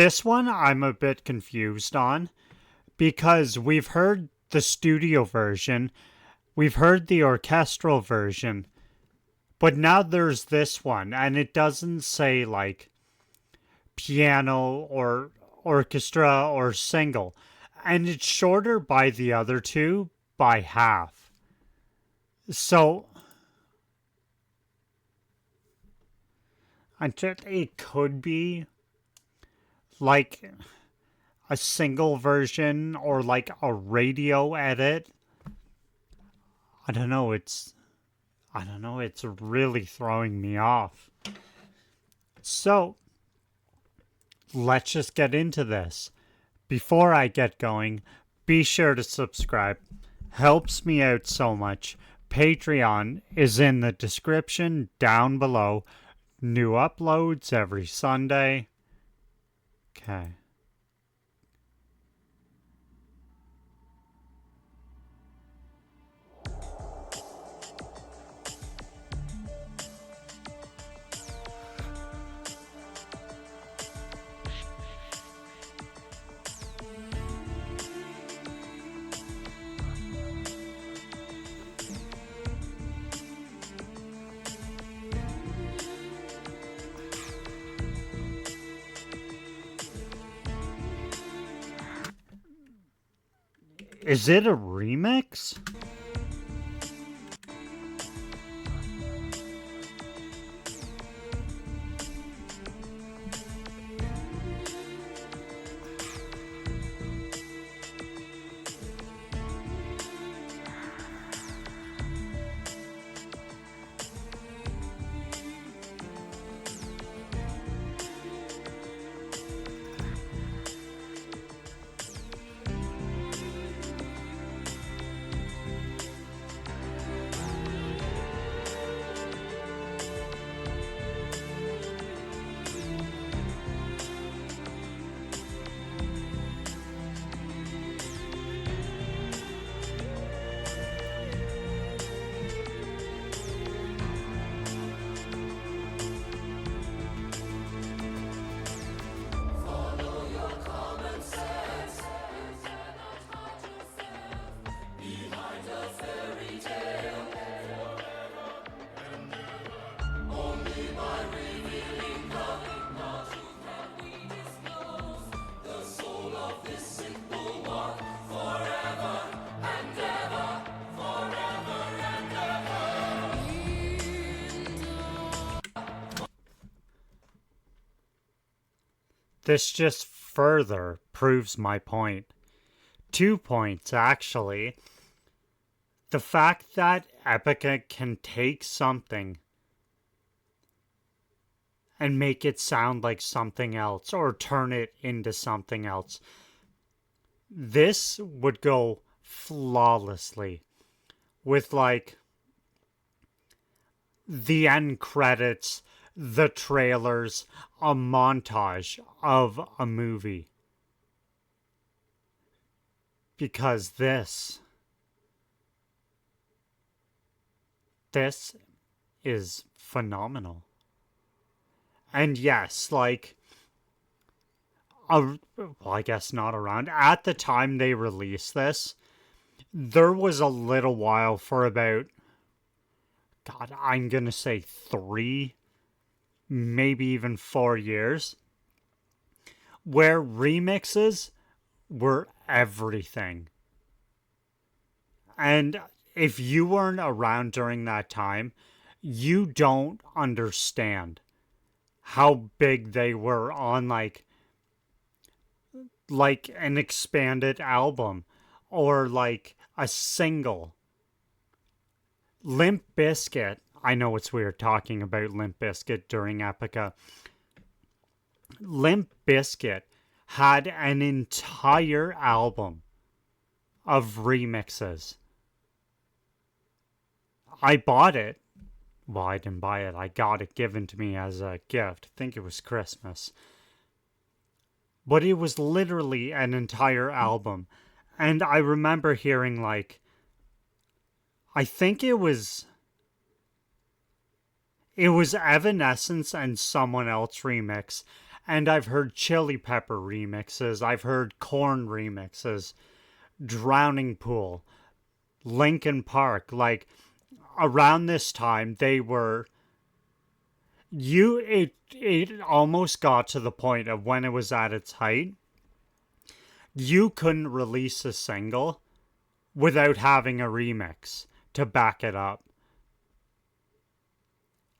This one I'm a bit confused on because we've heard the studio version, we've heard the orchestral version, but now there's this one, and it doesn't say like piano or orchestra or single, and it's shorter by the other two by half. So it could be like a single version or like a radio edit. I don't know, it's really throwing me off. So, let's just get into this. Before I get going, be sure to subscribe. Helps me out so much. Patreon is in the description down below. New uploads every Sunday. Okay. Is it a remix? This just further proves my point. 2 points, actually. The fact that Epica can take something and make it sound like something else or turn it into something else. This would go flawlessly with like the end credits, the trailers, a montage of a movie. Because this is phenomenal. And yes, like, well, I guess not around. At the time they released this, there was a little while for about, God, I'm gonna say 3, maybe even 4 years, where remixes were everything. And if you weren't around during that time, you don't understand how big they were on like an expanded album or like a single. Limp Bizkit, I know it's weird talking about Limp Bizkit during Epica. Limp Bizkit had an entire album of remixes. I bought it. Well, I didn't buy it. I got it given to me as a gift. I think it was Christmas. But it was literally an entire album. And I remember hearing like, I think it was Evanescence and someone else remix. And I've heard Chili Pepper remixes, I've heard Korn remixes, Drowning Pool, Linkin Park. Like, around this time, they were. It almost got to the point of when it was at its height, you couldn't release a single without having a remix to back it up.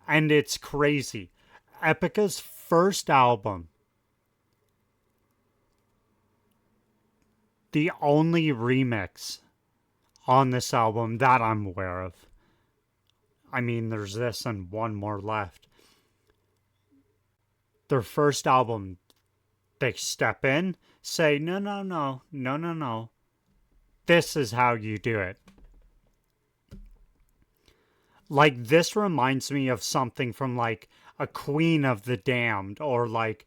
And it's crazy. Epica's first album, the only remix on this album that I'm aware of. I mean, there's this and one more left. Their first album, they step in, say, no. This is how you do it. Like, this reminds me of something from, like, a Queen of the Damned or, like,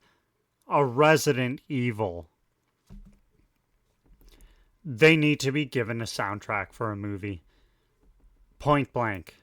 a Resident Evil. They need to be given a soundtrack for a movie. Point blank.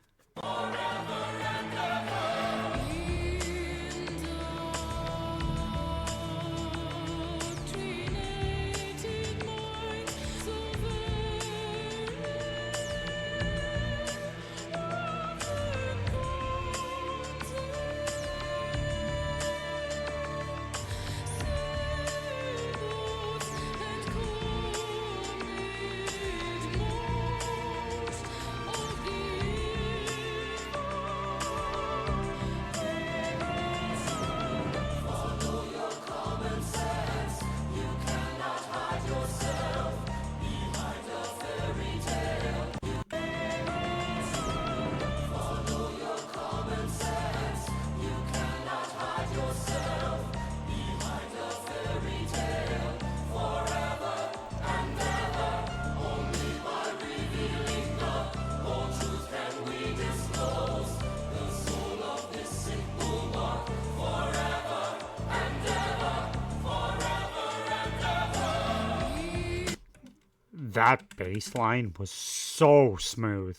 That bass line was so smooth.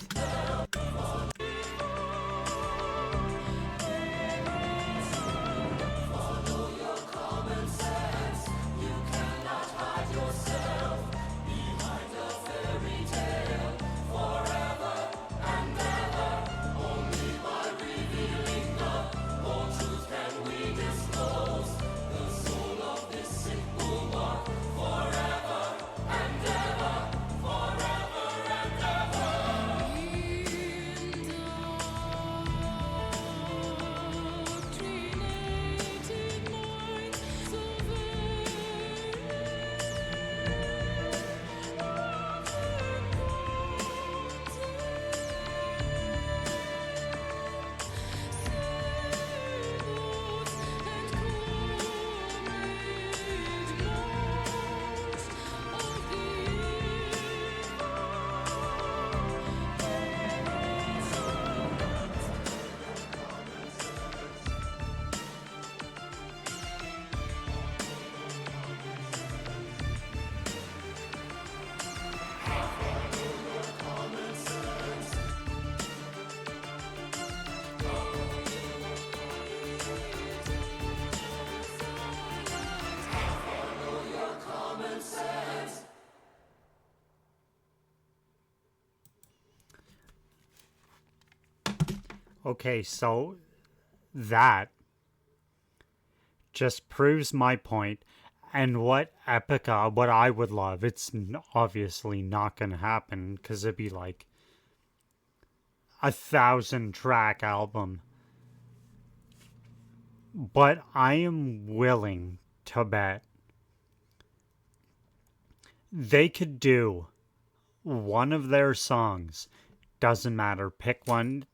Okay, so that just proves my point. And what Epica, what I would love, it's obviously not going to happen because it'd be like a 1,000-track album. But I am willing to bet they could do one of their songs. Doesn't matter, pick one.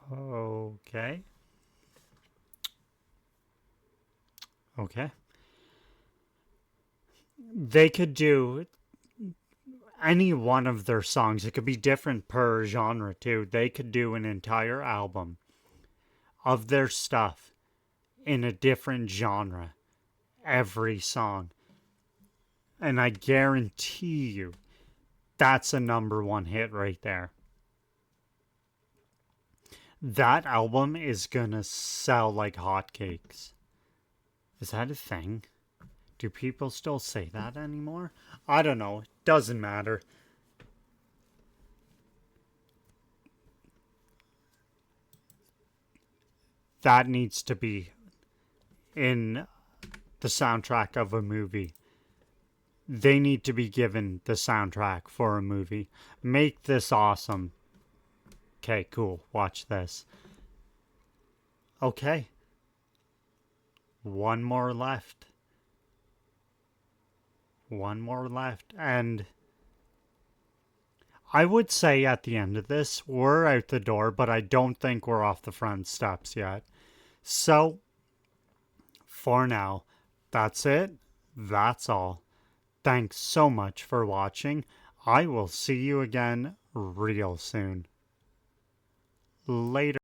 Okay. Okay. They could do any one of their songs. It could be different per genre, too. They could do an entire album of their stuff in a different genre every song. And I guarantee you, that's a #1 hit right there. That album is gonna sell like hotcakes. Is that a thing? Do people still say that anymore? I don't know. Doesn't matter. That needs to be in the soundtrack of a movie. They need to be given the soundtrack for a movie. Make this awesome. Okay, cool. Watch this. Okay. One more left. One more left. And I would say at the end of this, we're out the door, but I don't think we're off the front steps yet. So, for now, that's it. That's all. Thanks so much for watching. I will see you again real soon. Later.